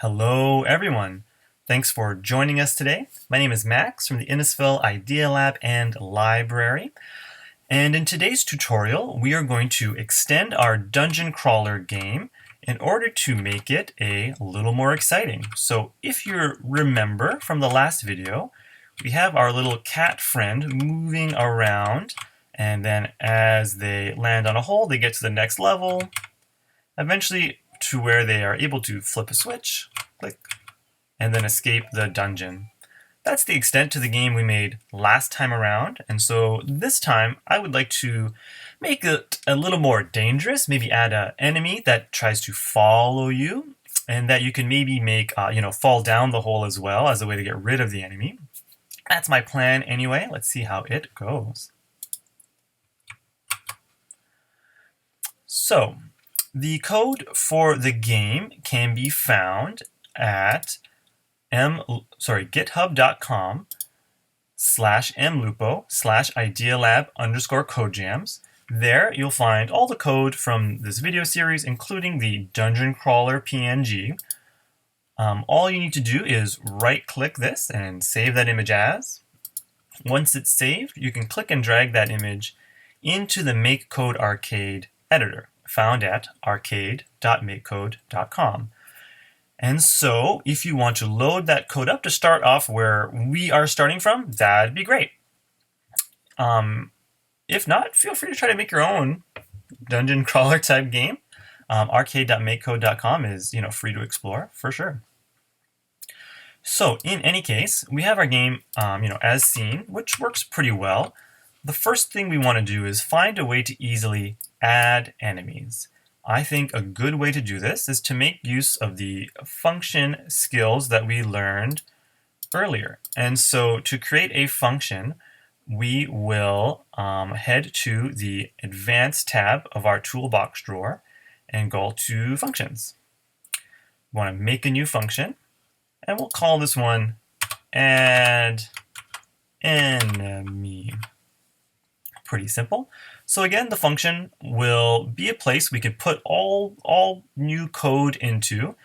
Hello, everyone. Thanks for joining us today. My name is Max from the Innisfil Idea Lab and Library. And in today's tutorial, we are going to extend our dungeon crawler game in order to make it a little more exciting. So if you remember from the last video, we have our little cat friend moving around, and then as they land on a hole, they get to the next level, eventually to where they are able to flip a switch, click, and then escape the dungeon. That's the extent to the game we made last time around, and so this time I would like to make it a little more dangerous, maybe add an enemy that tries to follow you, and that you can maybe make fall down the hole as well as a way to get rid of the enemy. That's my plan anyway. Let's see how it goes. So, the code for the game can be found at github.com/mlupo/idealab_codejams. There you'll find all the code from this video series, including the dungeon crawler PNG. All you need to do is right-click this and save that image as. Once it's saved, you can click and drag that image into the MakeCode arcade editor, found at arcade.makecode.com. And so if you want to load that code up to start off where we are starting from, that'd be great. If not, feel free to try to make your own dungeon crawler type game. Arcade.makecode.com is free to explore for sure. So in any case, we have our game as seen, which works pretty well. The first thing we want to do is find a way to easily add enemies. I think a good way to do this is to make use of the function skills that we learned earlier. And so to create a function, we will head to the Advanced tab of our toolbox drawer and go to Functions. We want to make a new function, and we'll call this one Add Enemy. Pretty simple. So again, the function will be a place we could put all new code into,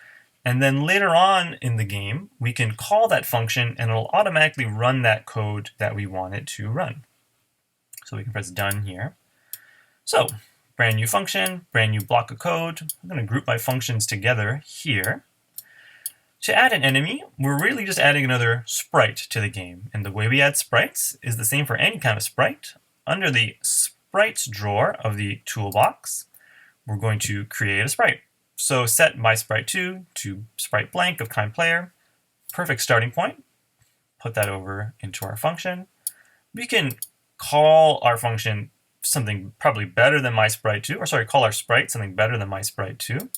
and then later on in the game, we can call that function and it'll automatically run that code that we want it to run. So we can press done here. So brand new function, brand new block of code. I'm going to group my functions together here. To add an enemy, we're really just adding another sprite to the game. And the way we add sprites is the same for any kind of sprite. Under the sprites drawer of the toolbox, we're going to create a sprite. So set mySprite2 to sprite blank of kind player. Perfect starting point. Put that over into our function. We can call our function something probably better than mySprite2, or sorry, call our sprite something better than mySprite2.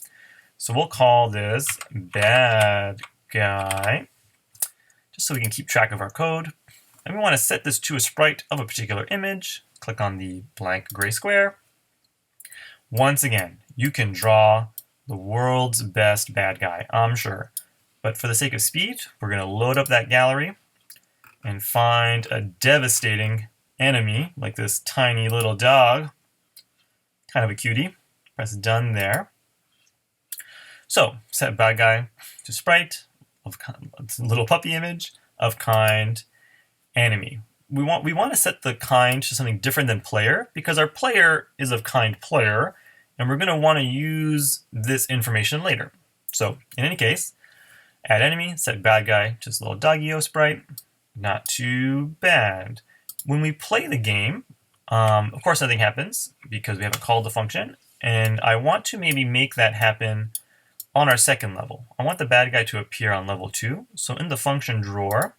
So we'll call this bad guy, just so we can keep track of our code. And we want to set this to a sprite of a particular image. Click on the blank gray square. Once again, you can draw the world's best bad guy, I'm sure. But for the sake of speed, we're going to load up that gallery and find a devastating enemy, like this tiny little dog. Kind of a cutie. Press done there. So, set bad guy to sprite of little puppy image of kind enemy. We want to set the kind to something different than player because our player is of kind player, and we're going to want to use this information later. So in any case, add enemy, set bad guy to this little doggy-o sprite. Not too bad. When we play the game, of course nothing happens because we haven't called the function, and I want to maybe make that happen on our second level. I want the bad guy to appear on level 2. So in the function drawer,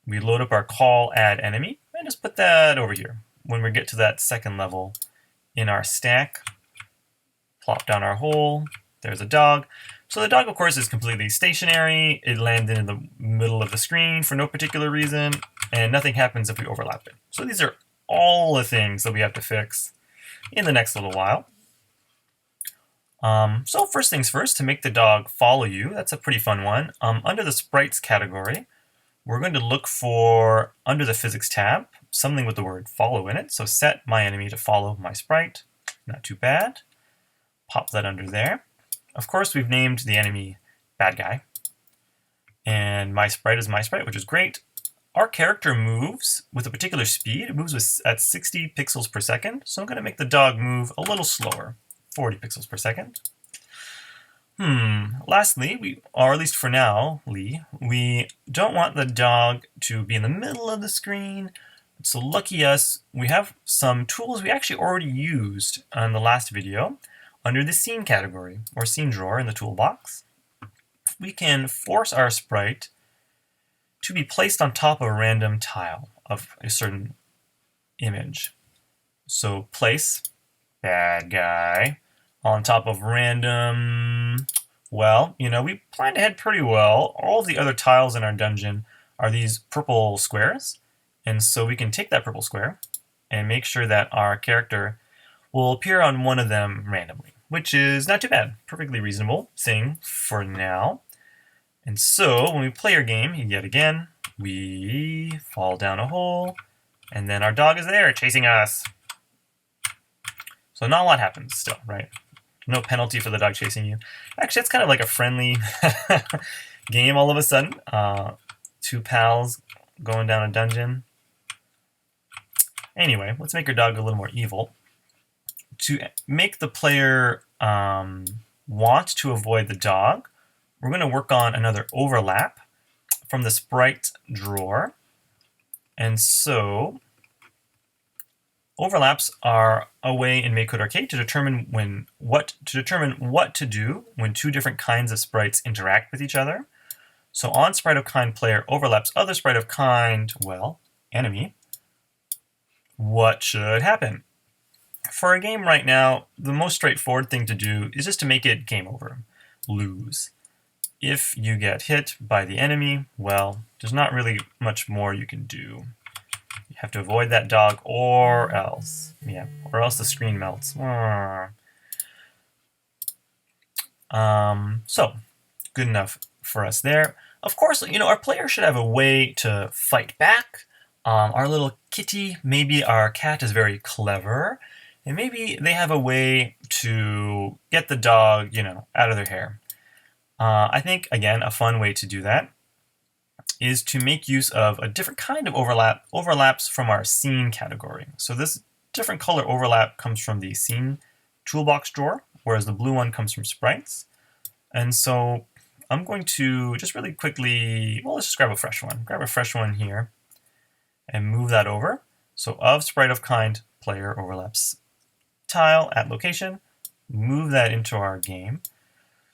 we load up our call add enemy and just put that over here. When we get to that second level in our stack, plop down our hole, there's a dog. So the dog, of course, is completely stationary. It landed in the middle of the screen for no particular reason, and nothing happens if we overlap it. So these are all the things that we have to fix in the next little while. So first things first, to make the dog follow you, that's a pretty fun one. Under the sprites category, we're going to look for, under the physics tab, something with the word follow in it. So set my enemy to follow my sprite. Not too bad. Pop that under there. Of course, we've named the enemy bad guy. And my sprite is my sprite, which is great. Our character moves with a particular speed. It moves at 60 pixels per second. So I'm going to make the dog move a little slower, 40 pixels per second. Lastly, or at least for now, we don't want the dog to be in the middle of the screen. So lucky us, we have some tools we actually already used on the last video under the scene category or scene drawer in the toolbox. We can force our sprite to be placed on top of a random tile of a certain image. So place bad guy on top of random. Well, we planned ahead pretty well. All of the other tiles in our dungeon are these purple squares. And so we can take that purple square and make sure that our character will appear on one of them randomly, which is not too bad. Perfectly reasonable thing for now. And so when we play our game, yet again, we fall down a hole, and then our dog is there chasing us. So not a lot happens still, right? No penalty for the dog chasing you. Actually, it's kind of like a friendly game all of a sudden. Two pals going down a dungeon. Anyway, let's make our dog a little more evil. To make the player want to avoid the dog, we're going to work on another overlap from the sprite drawer. And so overlaps are a way in MakeCode Arcade to determine what to do when two different kinds of sprites interact with each other. So on sprite of kind player overlaps other sprite of kind, well, enemy. What should happen? For a game right now, the most straightforward thing to do is just to make it game over, lose. If you get hit by the enemy, well, there's not really much more you can do. You have to avoid that dog or else. Yeah, or else the screen melts. So, good enough for us there. Of course, our player should have a way to fight back. Our little kitty, maybe our cat is very clever, and maybe they have a way to get the dog, out of their hair. I think, again, a fun way to do that is to make use of a different kind of overlaps from our scene category. So this different color overlap comes from the scene toolbox drawer, whereas the blue one comes from sprites. And so I'm going to just really quickly, let's just grab a fresh one. Grab a fresh one here and move that over. So of sprite of kind player overlaps tile at location, move that into our game.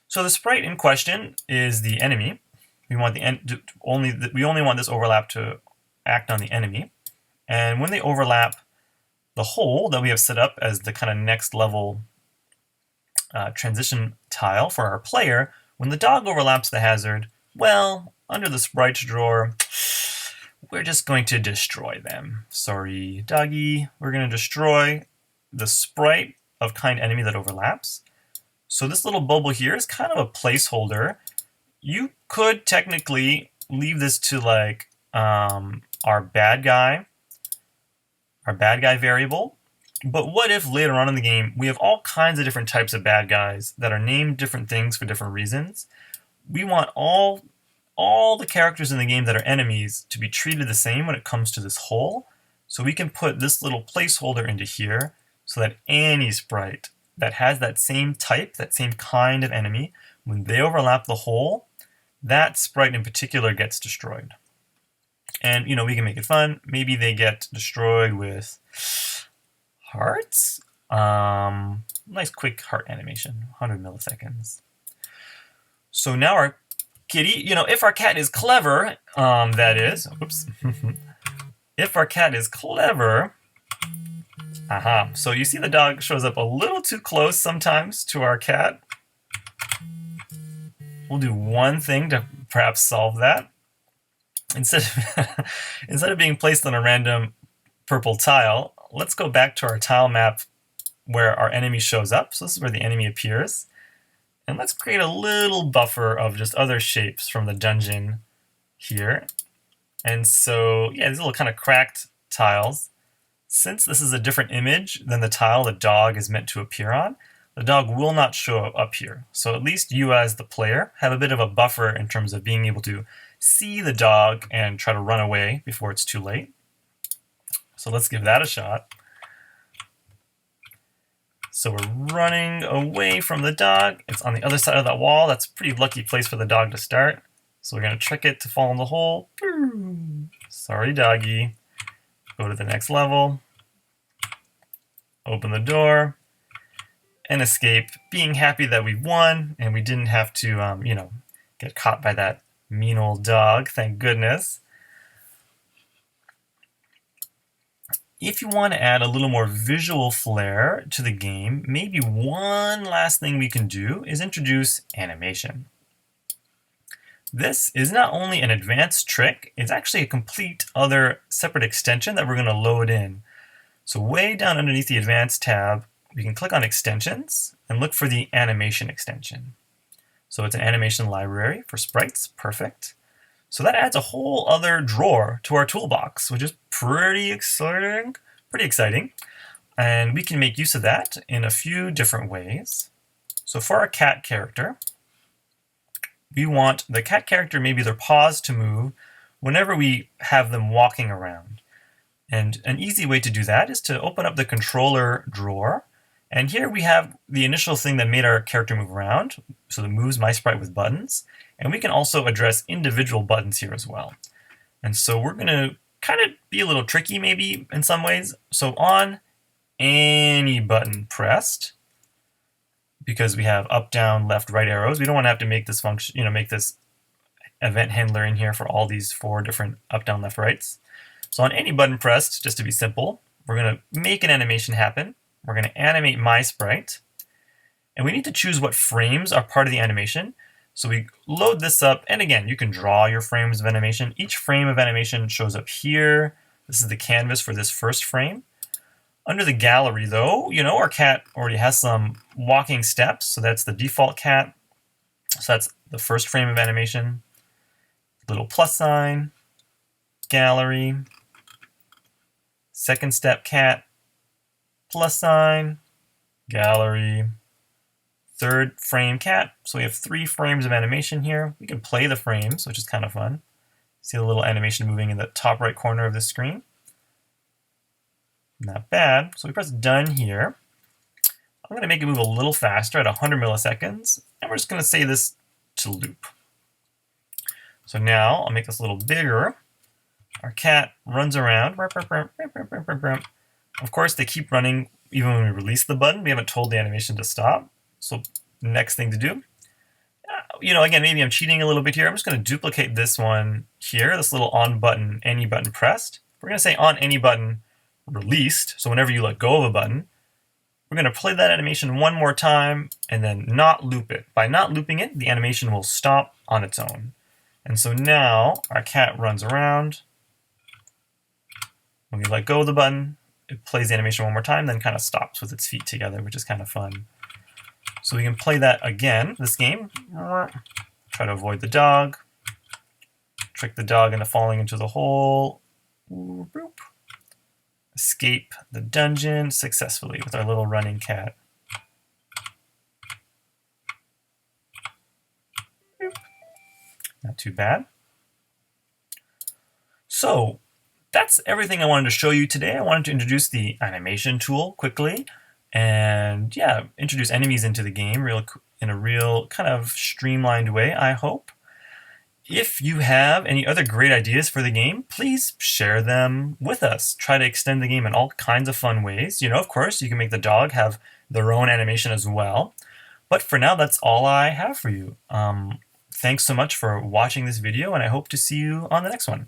So the sprite in question is the enemy. We want we only want this overlap to act on the enemy. And when they overlap the hole that we have set up as the kind of next level transition tile for our player, when the dog overlaps the hazard, well, under the sprites drawer, we're just going to destroy them. Sorry, doggy. We're going to destroy the sprite of kind enemy that overlaps. So this little bubble here is kind of a placeholder. You could technically leave this to like our bad guy variable. But what if later on in the game we have all kinds of different types of bad guys that are named different things for different reasons? We want all the characters in the game that are enemies to be treated the same when it comes to this hole. So we can put this little placeholder into here so that any sprite that has that same type, that same kind of enemy, when they overlap the hole, that sprite in particular gets destroyed. And, we can make it fun. Maybe they get destroyed with hearts. Nice quick heart animation, 100 milliseconds. So now our kitty, if our cat is clever, that is, oops. If our cat is clever, so you see the dog shows up a little too close sometimes to our cat. We'll do one thing to perhaps solve that. Instead of being placed on a random purple tile, let's go back to our tile map where our enemy shows up. So this is where the enemy appears. And let's create a little buffer of just other shapes from the dungeon here. And so, yeah, these little kind of cracked tiles. Since this is a different image than the tile the dog is meant to appear on, the dog will not show up here. So at least you as the player have a bit of a buffer in terms of being able to see the dog and try to run away before it's too late. So let's give that a shot. So we're running away from the dog. It's on the other side of that wall. That's a pretty lucky place for the dog to start. So we're going to trick it to fall in the hole. Sorry, doggy. Go to the next level. Open the door. And escape, being happy that we won and we didn't have to, get caught by that mean old dog. Thank goodness. If you want to add a little more visual flair to the game, maybe one last thing we can do is introduce animation. This is not only an advanced trick, it's actually a complete other separate extension that we're going to load in. So way down underneath the Advanced tab, we can click on Extensions and look for the Animation extension. So it's an animation library for sprites, perfect. So that adds a whole other drawer to our toolbox, which is pretty exciting. And we can make use of that in a few different ways. So for our cat character, we want the cat character maybe their paws to move whenever we have them walking around. And an easy way to do that is to open up the controller drawer. And here we have the initial thing that made our character move around, so it moves my sprite with buttons. And we can also address individual buttons here as well. And so we're going to kind of be a little tricky maybe in some ways. So on any button pressed, because we have up, down, left, right arrows, we don't want to have to make this function, make this event handler in here for all these 4 different up, down, left, rights. So on any button pressed, just to be simple, we're going to make an animation happen. We're going to animate my sprite. And we need to choose what frames are part of the animation. So we load this up. And again, you can draw your frames of animation. Each frame of animation shows up here. This is the canvas for this first frame. Under the gallery, though, our cat already has some walking steps. So that's the default cat. So that's the first frame of animation. Little plus sign, gallery, second step cat, plus sign, gallery, third frame cat. So we have 3 frames of animation here. We can play the frames, which is kind of fun. See the little animation moving in the top right corner of the screen. Not bad. So we press done here. I'm going to make it move a little faster at 100 milliseconds. And we're just going to say this to loop. So now I'll make this a little bigger. Our cat runs around. Of course, they keep running even when we release the button. We haven't told the animation to stop. So next thing to do, again, maybe I'm cheating a little bit here. I'm just going to duplicate this one here, this little on button, any button pressed. We're going to say on any button released. So whenever you let go of a button, we're going to play that animation one more time and then not loop it. By not looping it, the animation will stop on its own. And so now our cat runs around. When we let go of the button, it plays the animation one more time, then kind of stops with its feet together, which is kind of fun. So we can play that again, this game. Try to avoid the dog. Trick the dog into falling into the hole. Boop. Escape the dungeon successfully with our little running cat. Boop. Not too bad. So that's everything I wanted to show you today. I wanted to introduce the animation tool quickly and introduce enemies into the game in a real kind of streamlined way, I hope. If you have any other great ideas for the game, please share them with us. Try to extend the game in all kinds of fun ways. Of course, you can make the dog have their own animation as well. But for now, that's all I have for you. Thanks so much for watching this video, and I hope to see you on the next one.